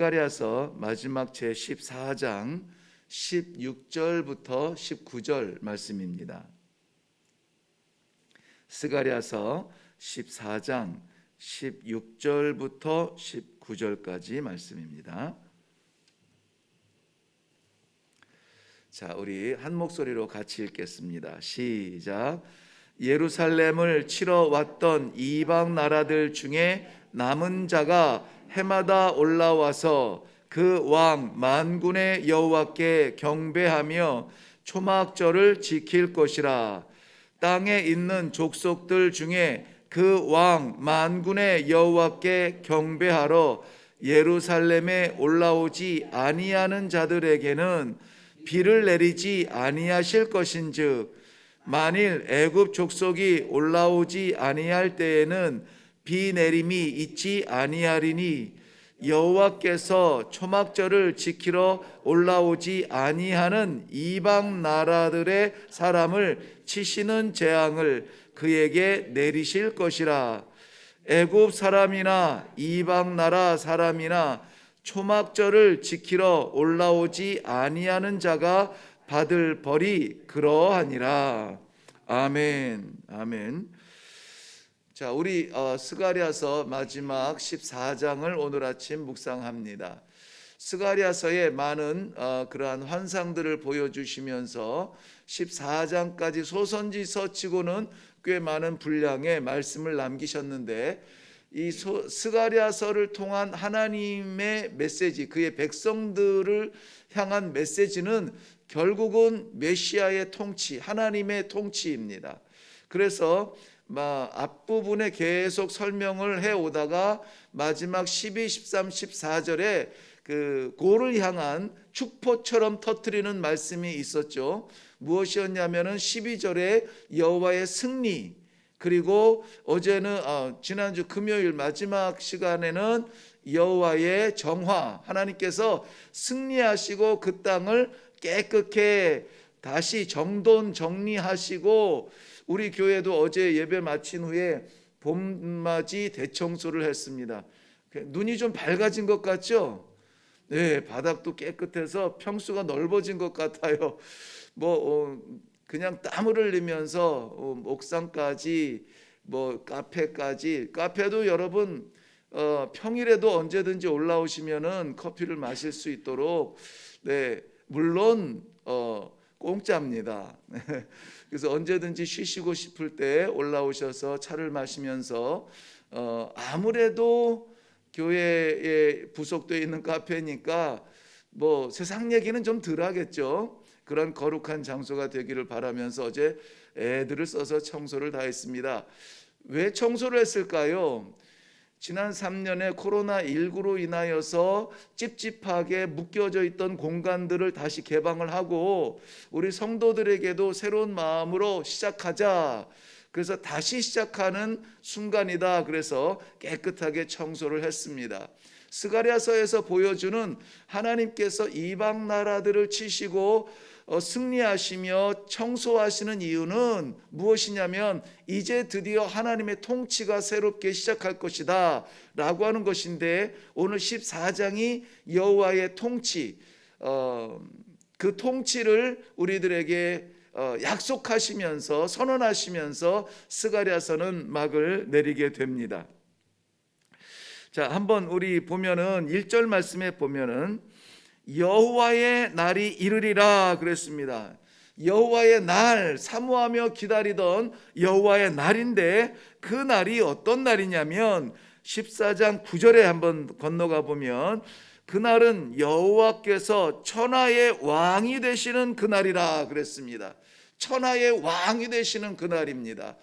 스가랴서 마지막 제 14장 16절부터 19절 말씀입니다. 스가랴서 14장 16절부터 19절까지 말씀입니다. 자, 우리 한 목소리로 같이 읽겠습니다. 시작. 예루살렘을 치러 왔던 이방 나라들 중에 남은 자가 해마다 올라와서 그 왕 만군의 여호와께 경배하며 초막절을 지킬 것이라. 땅에 있는 족속들 중에 그 왕 만군의 여호와께 경배하러 예루살렘에 올라오지 아니하는 자들에게는 비를 내리지 아니하실 것인즉, 만일 애굽 족속이 올라오지 아니할 때에는 비 내림이 있지 아니하리니, 여호와께서 초막절을 지키러 올라오지 아니하는 이방 나라들의 사람을 치시는 재앙을 그에게 내리실 것이라. 애굽 사람이나 이방 나라 사람이나 초막절을 지키러 올라오지 아니하는 자가 받을 벌이 그러하니라. 아멘. 아멘. 자, 우리 스가랴서 마지막 14장을 오늘 아침 묵상합니다. 스가랴서의 많은 그러한 환상들을 보여주시면서 14장까지 소선지서 치고는 꽤 많은 분량의 말씀을 남기셨는데, 이 스가랴서를 통한 하나님의 메시지, 그의 백성들을 향한 메시지는 결국은 메시아의 통치, 하나님의 통치입니다. 그래서 앞부분에 계속 설명을 해오다가 마지막 12, 13, 14절에 그 고를 향한 축포처럼 터뜨리는 말씀이 있었죠. 무엇이었냐면은 12절에 여호와의 승리, 그리고 어제는 지난주 금요일 마지막 시간에는 여호와의 정화, 하나님께서 승리하시고 그 땅을 깨끗게 다시 정돈 정리하시고, 우리 교회도 어제 예배 마친 후에 봄맞이 대청소를 했습니다. 눈이 좀 밝아진 것 같죠? 네, 바닥도 깨끗해서 평수가 넓어진 것 같아요. 그냥 땀을 흘리면서 옥상까지 카페까지, 카페도 여러분 평일에도 언제든지 올라오시면은 커피를 마실 수 있도록, 네, 물론 공짜입니다. 그래서 언제든지 쉬시고 싶을 때 올라오셔서 차를 마시면서, 아무래도 교회에 부속되어 있는 카페니까 세상 얘기는 좀 덜 하겠죠. 그런 거룩한 장소가 되기를 바라면서 어제 애들을 써서 청소를 다 했습니다. 왜 청소를 했을까요? 지난 3년에 코로나19로 인하여서 찝찝하게 묶여져 있던 공간들을 다시 개방을 하고, 우리 성도들에게도 새로운 마음으로 시작하자, 그래서 다시 시작하는 순간이다. 그래서 깨끗하게 청소를 했습니다. 스가랴서에서 보여주는 하나님께서 이방 나라들을 치시고 승리하시며 청소하시는 이유는 무엇이냐면, 이제 드디어 하나님의 통치가 새롭게 시작할 것이다 라고 하는 것인데, 오늘 14장이 여호와의 통치, 그 통치를 우리들에게 약속하시면서 선언하시면서 스가랴서는 막을 내리게 됩니다. 자, 한번 우리 보면은 1절 말씀에 보면은 여호와의 날이 이르리라 그랬습니다. 여호와의 날, 사모하며 기다리던 여호와의 날인데, 그 날이 어떤 날이냐면 14장 9절에 한번 건너가 보면, 그날은 여호와께서 천하의 왕이 되시는 그날이라 그랬습니다. 천하의 왕이 되시는 그날입니다.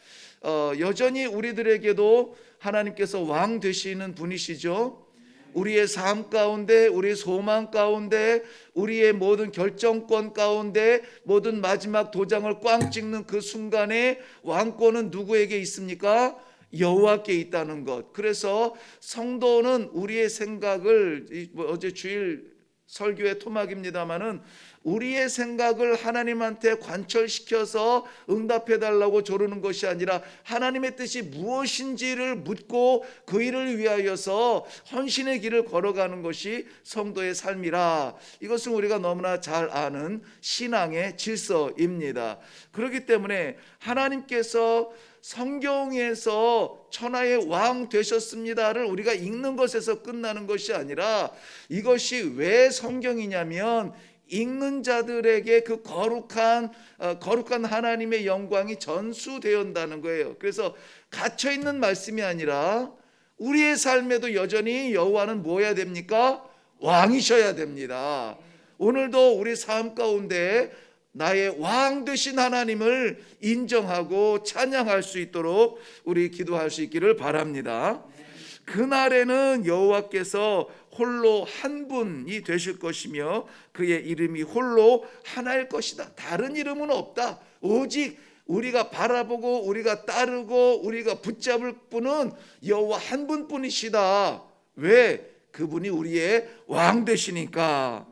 여전히 우리들에게도 하나님께서 왕 되시는 분이시죠. 우리의 삶 가운데, 우리의 소망 가운데, 우리의 모든 결정권 가운데 모든 마지막 도장을 꽝 찍는 그 순간에 왕권은 누구에게 있습니까? 여호와께 있다는 것. 그래서 성도는 우리의 생각을, 어제 주일 설교의 토막입니다마는 우리의 생각을 하나님한테 관철시켜서 응답해 달라고 조르는 것이 아니라 하나님의 뜻이 무엇인지를 묻고 그 일을 위하여서 헌신의 길을 걸어가는 것이 성도의 삶이라. 이것은 우리가 너무나 잘 아는 신앙의 질서입니다. 그렇기 때문에 하나님께서 성경에서 천하의 왕 되셨습니다를 우리가 읽는 것에서 끝나는 것이 아니라 이것이 왜 성경이냐면 읽는 자들에게 그 거룩한 하나님의 영광이 전수되어 온다는 거예요. 그래서 갇혀 있는 말씀이 아니라 우리의 삶에도 여전히 여호와는 뭐여야 됩니까? 왕이셔야 됩니다. 오늘도 우리 삶 가운데 나의 왕 되신 하나님을 인정하고 찬양할 수 있도록 우리 기도할 수 있기를 바랍니다. 그날에는 여호와께서 홀로 한 분이 되실 것이며 그의 이름이 홀로 하나일 것이다. 다른 이름은 없다. 오직 우리가 바라보고 우리가 따르고 우리가 붙잡을 분은 여호와 한 분뿐이시다. 왜? 그분이 우리의 왕 되시니까.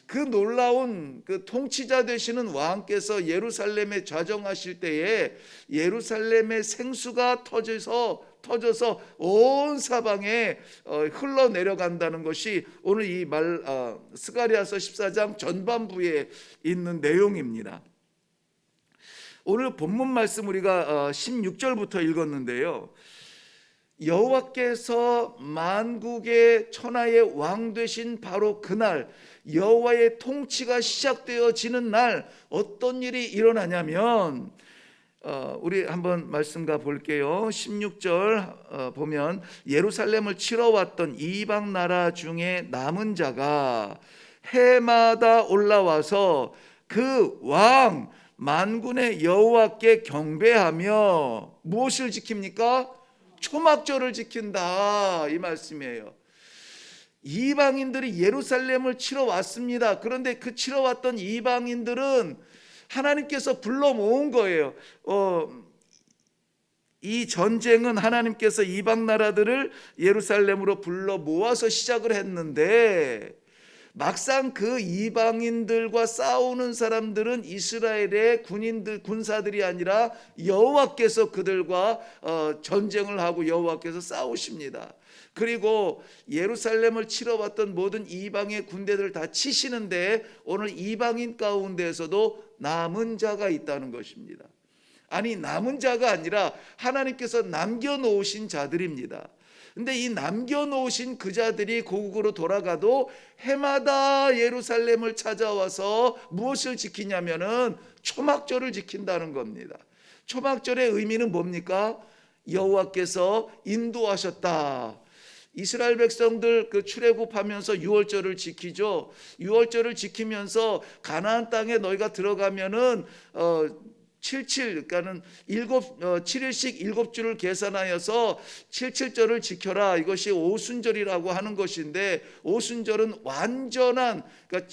그 놀라운 그 통치자 되시는 왕께서 예루살렘에 좌정하실 때에 예루살렘의 생수가 터져서 온 사방에 흘러내려간다는 것이 오늘 이 스가랴서 14장 전반부에 있는 내용입니다. 오늘 본문 말씀 우리가 16절부터 읽었는데요. 여호와께서 만국의 천하의 왕 되신 바로 그날, 여호와의 통치가 시작되어지는 날 어떤 일이 일어나냐면 우리 한번 말씀가 볼게요. 16절 보면 예루살렘을 치러 왔던 이방 나라 중에 남은 자가 해마다 올라와서 그 왕 만군의 여호와께 경배하며 무엇을 지킵니까? 초막절을 지킨다, 이 말씀이에요. 이방인들이 예루살렘을 치러 왔습니다. 그런데 그 치러 왔던 이방인들은 하나님께서 불러 모은 거예요. 이 전쟁은 하나님께서 이방 나라들을 예루살렘으로 불러 모아서 시작을 했는데 막상 그 이방인들과 싸우는 사람들은 이스라엘의 군사들이 아니라 여호와께서 그들과 전쟁을 하고 여호와께서 싸우십니다. 그리고 예루살렘을 치러 왔던 모든 이방의 군대들 다 치시는데 오늘 이방인 가운데에서도 남은 자가 있다는 것입니다. 아니, 남은 자가 아니라 하나님께서 남겨놓으신 자들입니다. 근데 이 남겨놓으신 그 자들이 고국으로 돌아가도 해마다 예루살렘을 찾아와서 무엇을 지키냐면은 초막절을 지킨다는 겁니다. 초막절의 의미는 뭡니까? 여호와께서 인도하셨다. 이스라엘 백성들 그 출애굽하면서 유월절을 지키죠. 유월절을 지키면서 가나안 땅에 너희가 들어가면은 77, 그러니까는 7일씩 7주를 계산하여서 77절을 지켜라. 이것이 오순절이라고 하는 것인데 오순절은 완전한, 그러니까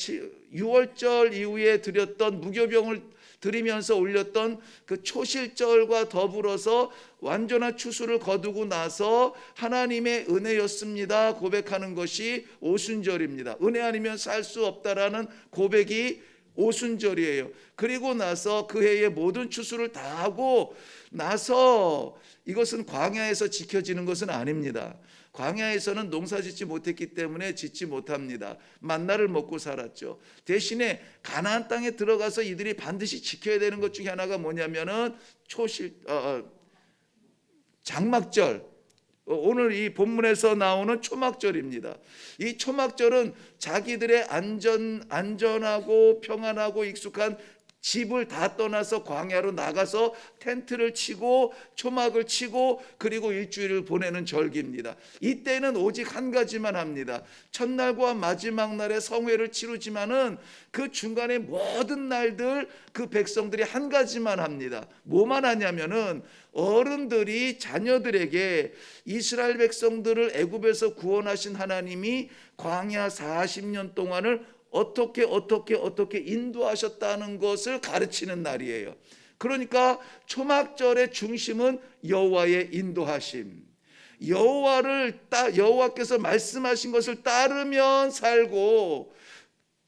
6월절 이후에 드렸던 무교병을 드리면서 올렸던 그 초실절과 더불어서 완전한 추수를 거두고 나서 하나님의 은혜였습니다 고백하는 것이 오순절입니다. 은혜 아니면 살 수 없다라는 고백이 오순절이에요. 그리고 나서 그 해의 모든 추수를 다 하고 나서 이것은 광야에서 지켜지는 것은 아닙니다. 광야에서는 농사 짓지 못했기 때문에 짓지 못합니다. 만나를 먹고 살았죠. 대신에 가나안 땅에 들어가서 이들이 반드시 지켜야 되는 것 중에 하나가 뭐냐면은 장막절, 오늘 이 본문에서 나오는 초막절입니다. 이 초막절은 자기들의 안전하고 평안하고 익숙한 집을 다 떠나서 광야로 나가서 텐트를 치고 초막을 치고 그리고 일주일을 보내는 절기입니다. 이때는 오직 한 가지만 합니다. 첫날과 마지막 날에 성회를 치르지만은 그 중간에 모든 날들 그 백성들이 한 가지만 합니다. 뭐만 하냐면은 어른들이 자녀들에게 이스라엘 백성들을 애굽에서 구원하신 하나님이 광야 40년 동안을 어떻게 인도하셨다는 것을 가르치는 날이에요. 그러니까 초막절의 중심은 여호와의 인도하심. 여호와께서 말씀하신 것을 따르면 살고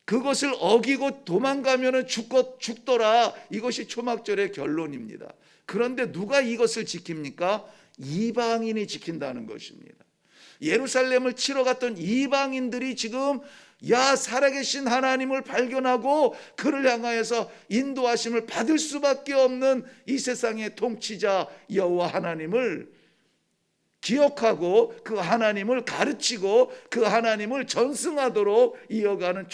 그것을 어기고 도망가면 죽더라. 이것이 초막절의 결론입니다. 그런데 누가 이것을 지킵니까? 이방인이 지킨다는 것입니다. 예루살렘을 치러 갔던 이방인들이 지금 살아계신 하나님을 발견하고 그를 향하여서 인도하심을 받을 수밖에 없는 이 세상의 통치자 여호와 하나님을 기억하고 그 하나님을 가르치고 그 하나님을 전승하도록 이어가는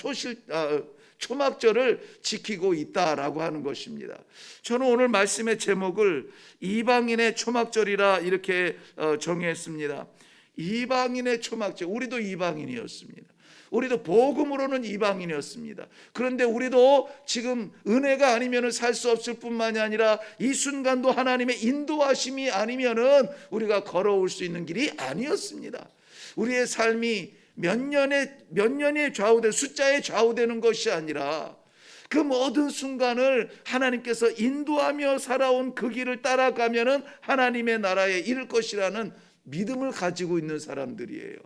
초막절을 지키고 있다라고 하는 것입니다. 저는 오늘 말씀의 제목을 이방인의 초막절이라 이렇게 정했습니다. 이방인의 초막절. 우리도 이방인이었습니다. 우리도 복음으로는 이방인이었습니다. 그런데 우리도 지금 은혜가 아니면 살 수 없을 뿐만이 아니라 이 순간도 하나님의 인도하심이 아니면 우리가 걸어올 수 있는 길이 아니었습니다. 우리의 삶이 몇 년에 좌우된 숫자에 좌우되는 것이 아니라 그 모든 순간을 하나님께서 인도하며 살아온 그 길을 따라가면 하나님의 나라에 이를 것이라는 믿음을 가지고 있는 사람들이에요.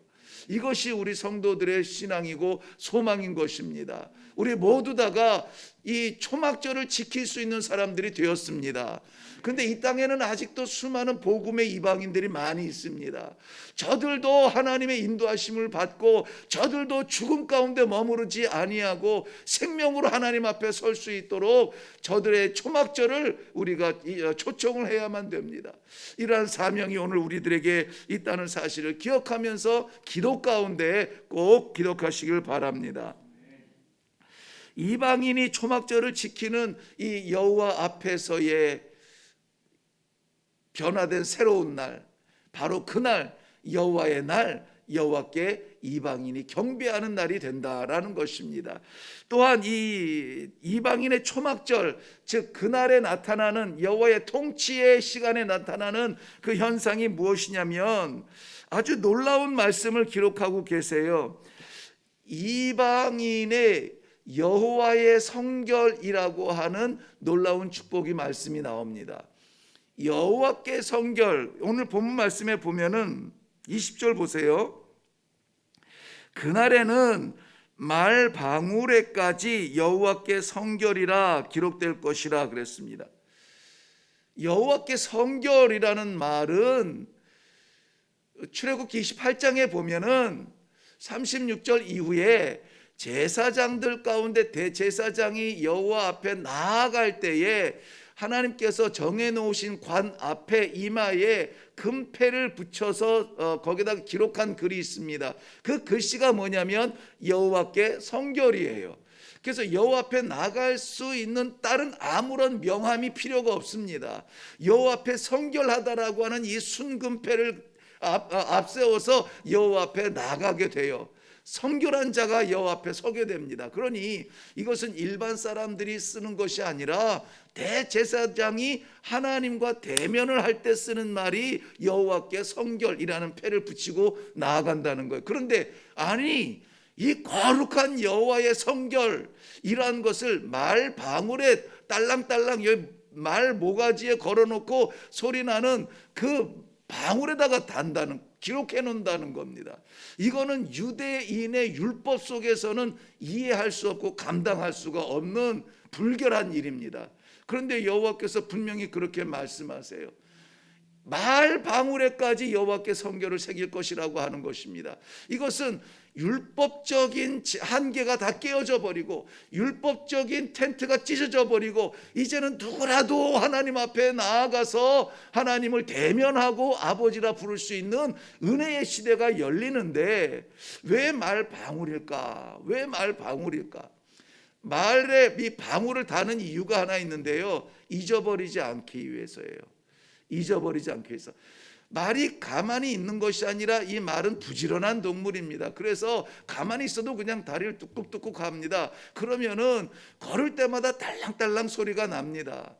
이것이 우리 성도들의 신앙이고 소망인 것입니다. 우리 모두 다가 이 초막절을 지킬 수 있는 사람들이 되었습니다. 그런데 이 땅에는 아직도 수많은 복음의 이방인들이 많이 있습니다. 저들도 하나님의 인도하심을 받고 저들도 죽음 가운데 머무르지 아니하고 생명으로 하나님 앞에 설 수 있도록 저들의 초막절을 우리가 초청을 해야만 됩니다. 이러한 사명이 오늘 우리들에게 있다는 사실을 기억하면서 기도 가운데 꼭 기록하시길 바랍니다. 이방인이 초막절을 지키는 이 여호와 앞에서의 변화된 새로운 날, 바로 그날 여호와의 날, 여호와께 이방인이 경배하는 날이 된다라는 것입니다. 또한 이 이방인의 초막절, 즉 그날에 나타나는 여호와의 통치의 시간에 나타나는 그 현상이 무엇이냐면 아주 놀라운 말씀을 기록하고 계세요. 이방인의 여호와의 성결이라고 하는 놀라운 축복이 말씀이 나옵니다. 여호와께 성결, 오늘 본문 말씀에 보면은 20절 보세요. 그날에는 말 방울에까지 여호와께 성결이라 기록될 것이라 그랬습니다. 여호와께 성결이라는 말은 출애굽기 28장에 보면은 36절 이후에 제사장들 가운데 대제사장이 여호와 앞에 나아갈 때에 하나님께서 정해놓으신 관 앞에 이마에 금패를 붙여서 거기다가 기록한 글이 있습니다. 그 글씨가 뭐냐면 여호와께 성결이에요. 그래서 여호와 앞에 나갈 수 있는 다른 아무런 명함이 필요가 없습니다. 여호와 앞에 성결하다라고 하는 이 순금패를 앞세워서 여호와 앞에 나가게 돼요. 성결한 자가 여호와 앞에 서게 됩니다. 그러니 이것은 일반 사람들이 쓰는 것이 아니라 대제사장이 하나님과 대면을 할 때 쓰는 말이 여호와께 성결이라는 패를 붙이고 나아간다는 거예요. 그런데 아니, 이 거룩한 여호와의 성결이라는 것을 말 방울에 딸랑딸랑 말 모가지에 걸어놓고 소리나는 그 방울에다가 단다는, 기록해 놓는다는 겁니다. 이거는 유대인의 율법 속에서는 이해할 수 없고 감당할 수가 없는 불결한 일입니다. 그런데 여호와께서 분명히 그렇게 말씀하세요. 말 방울에까지 여호와께 성결을 새길 것이라고 하는 것입니다. 이것은 율법적인 한계가 다 깨어져 버리고 율법적인 텐트가 찢어져 버리고 이제는 누구라도 하나님 앞에 나아가서 하나님을 대면하고 아버지라 부를 수 있는 은혜의 시대가 열리는데 왜 말 방울일까? 왜 말 방울일까? 말에 이 방울을 다는 이유가 하나 있는데요, 잊어버리지 않기 위해서예요. 잊어버리지 않기 위해서. 말이 가만히 있는 것이 아니라 이 말은 부지런한 동물입니다. 그래서 가만히 있어도 그냥 다리를 뚝뚝뚝 갑니다. 그러면은 걸을 때마다 딸랑딸랑 소리가 납니다.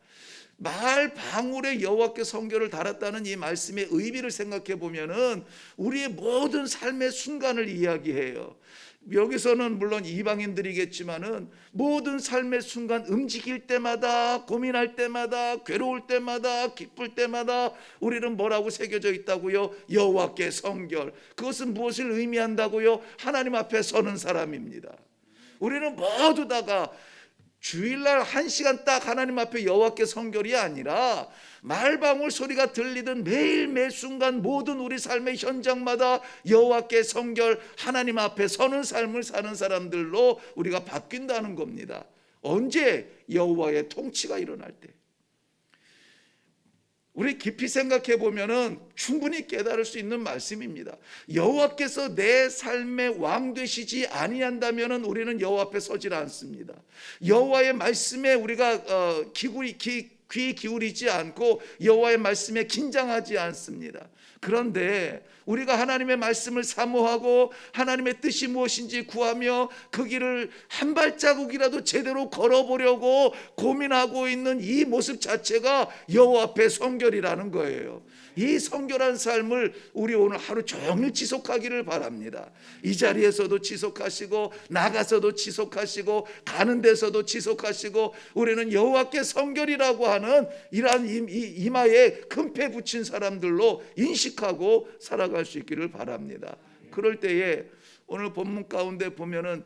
말 방울에 여호와께 성결을 달았다는 이 말씀의 의미를 생각해 보면은 우리의 모든 삶의 순간을 이야기해요. 여기서는 물론 이방인들이겠지만은 모든 삶의 순간 움직일 때마다, 고민할 때마다, 괴로울 때마다, 기쁠 때마다 우리는 뭐라고 새겨져 있다고요? 여호와께 성결. 그것은 무엇을 의미한다고요? 하나님 앞에 서는 사람입니다. 우리는 모두 다가 주일날 1시간 딱 하나님 앞에 여호와께 성결이 아니라 말방울 소리가 들리던 매일 매 순간 모든 우리 삶의 현장마다 여호와께 성결, 하나님 앞에 서는 삶을 사는 사람들로 우리가 바뀐다는 겁니다. 언제? 여호와의 통치가 일어날 때. 우리 깊이 생각해 보면은 충분히 깨달을 수 있는 말씀입니다. 여호와께서 내 삶의 왕 되시지 아니한다면은 우리는 여호와 앞에 서질 않습니다. 여호와의 말씀에 우리가 귀 기울이지 않고 여호와의 말씀에 긴장하지 않습니다. 그런데 우리가 하나님의 말씀을 사모하고 하나님의 뜻이 무엇인지 구하며 그 길을 한 발자국이라도 제대로 걸어보려고 고민하고 있는 이 모습 자체가 여호와 앞에 성결이라는 거예요. 이 성결한 삶을 우리 오늘 하루 종일 지속하기를 바랍니다. 이 자리에서도 지속하시고 나가서도 지속하시고 가는 데서도 지속하시고 우리는 여호와께 성결이라고 하는 이러한 이마에 금패 붙인 사람들로 인식하고 살아갈 수 있기를 바랍니다. 그럴 때에 오늘 본문 가운데 보면은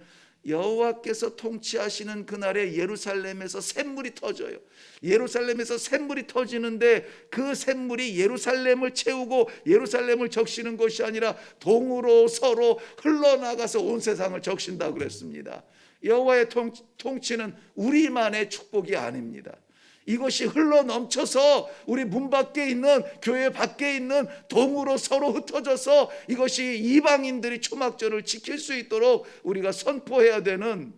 여호와께서 통치하시는 그날에 예루살렘에서 샘물이 터져요. 예루살렘에서 샘물이 터지는데 그 샘물이 예루살렘을 채우고 예루살렘을 적시는 것이 아니라 동으로 서로 흘러나가서 온 세상을 적신다고 그랬습니다. 여호와의 통치는 우리만의 축복이 아닙니다. 이것이 흘러 넘쳐서 우리 문 밖에 있는, 교회 밖에 있는 동으로 서로 흩어져서 이것이 이방인들이 초막절을 지킬 수 있도록 우리가 선포해야 되는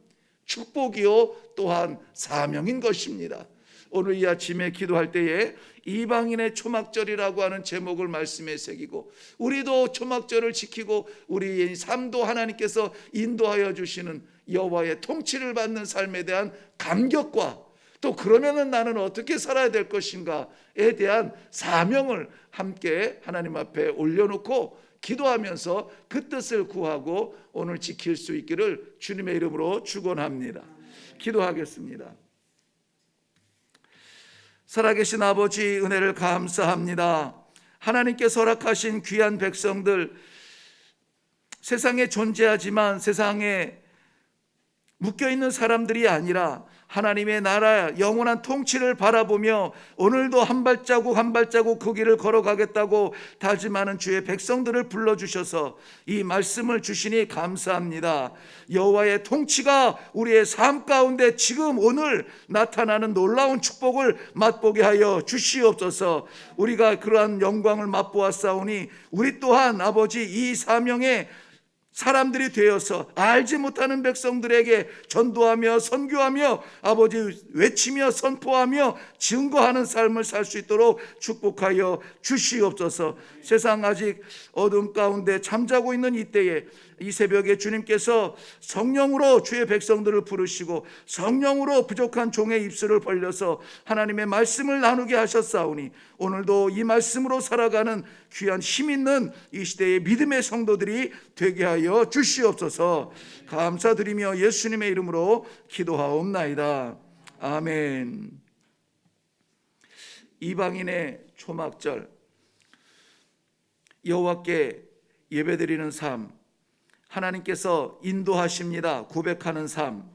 축복이요 또한 사명인 것입니다. 오늘 이 아침에 기도할 때에 이방인의 초막절이라고 하는 제목을 말씀에 새기고 우리도 초막절을 지키고 우리의 삶도 하나님께서 인도하여 주시는 여호와의 통치를 받는 삶에 대한 감격과 또 그러면은 나는 어떻게 살아야 될 것인가에 대한 사명을 함께 하나님 앞에 올려놓고 기도하면서 그 뜻을 구하고 오늘 지킬 수 있기를 주님의 이름으로 축원합니다. 기도하겠습니다. 살아계신 아버지, 은혜를 감사합니다. 하나님께서 허락하신 귀한 백성들, 세상에 존재하지만 세상에 묶여있는 사람들이 아니라 하나님의 나라 영원한 통치를 바라보며 오늘도 한 발자국 한 발자국 그 길을 걸어가겠다고 다짐하는 주의 백성들을 불러주셔서 이 말씀을 주시니 감사합니다. 여호와의 통치가 우리의 삶 가운데 지금 오늘 나타나는 놀라운 축복을 맛보게 하여 주시옵소서. 우리가 그러한 영광을 맛보았사오니 우리 또한 아버지 이 사명에 사람들이 되어서 알지 못하는 백성들에게 전도하며 선교하며 아버지 외치며 선포하며 증거하는 삶을 살 수 있도록 축복하여 주시옵소서. 세상 아직 어둠 가운데 잠자고 있는 이때에 이 새벽에 주님께서 성령으로 주의 백성들을 부르시고 성령으로 부족한 종의 입술을 벌려서 하나님의 말씀을 나누게 하셨사오니 오늘도 이 말씀으로 살아가는 귀한 힘 있는 이 시대의 믿음의 성도들이 되게 하여 주시옵소서. 감사드리며 예수님의 이름으로 기도하옵나이다. 아멘. 이방인의 초막절, 여호와께 예배드리는 삶, 하나님께서 인도하십니다 고백하는 삶,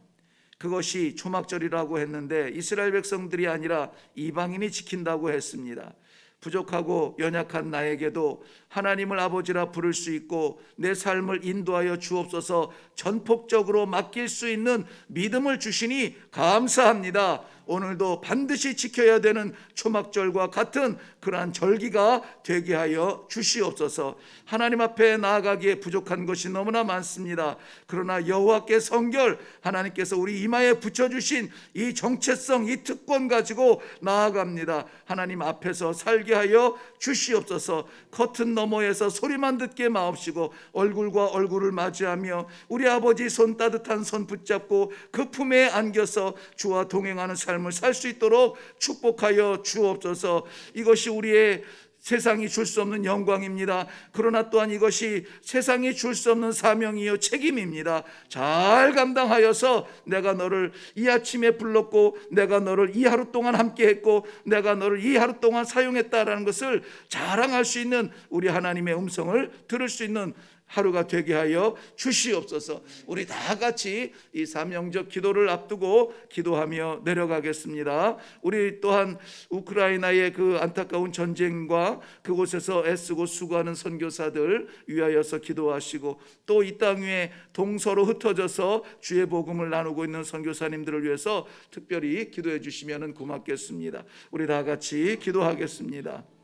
그것이 초막절이라고 했는데 이스라엘 백성들이 아니라 이방인이 지킨다고 했습니다. 부족하고 연약한 나에게도 하나님을 아버지라 부를 수 있고 내 삶을 인도하여 주옵소서 전폭적으로 맡길 수 있는 믿음을 주시니 감사합니다. 오늘도 반드시 지켜야 되는 초막절과 같은 그러한 절기가 되게 하여 주시옵소서. 하나님 앞에 나아가기에 부족한 것이 너무나 많습니다. 그러나 여호와께 성결, 하나님께서 우리 이마에 붙여주신 이 정체성, 이 특권 가지고 나아갑니다. 하나님 앞에서 살게 하여 주시옵소서. 커튼 너머에서 소리만 듣게 마옵시고 얼굴과 얼굴을 맞이하며 우리 아버지 손 따뜻한 손 붙잡고 그 품에 안겨서 주와 동행하는 삶을 살 수 있도록 축복하여 주옵소서. 이것이 우리의 세상이 줄 수 없는 영광입니다. 그러나 또한 이것이 세상이 줄 수 없는 사명이요 책임입니다. 잘 감당하여서 내가 너를 이 아침에 불렀고 내가 너를 이 하루 동안 함께 했고 내가 너를 이 하루 동안 사용했다라는 것을 자랑할 수 있는 우리 하나님의 음성을 들을 수 있는 하루가 되게 하여 주시옵소서. 우리 다 같이 이 사명적 기도를 앞두고 기도하며 내려가겠습니다. 우리 또한 우크라이나의 그 안타까운 전쟁과 그곳에서 애쓰고 수고하는 선교사들 위하여서 기도하시고 또 이 땅 위에 동서로 흩어져서 주의 복음을 나누고 있는 선교사님들을 위해서 특별히 기도해 주시면 고맙겠습니다. 우리 다 같이 기도하겠습니다.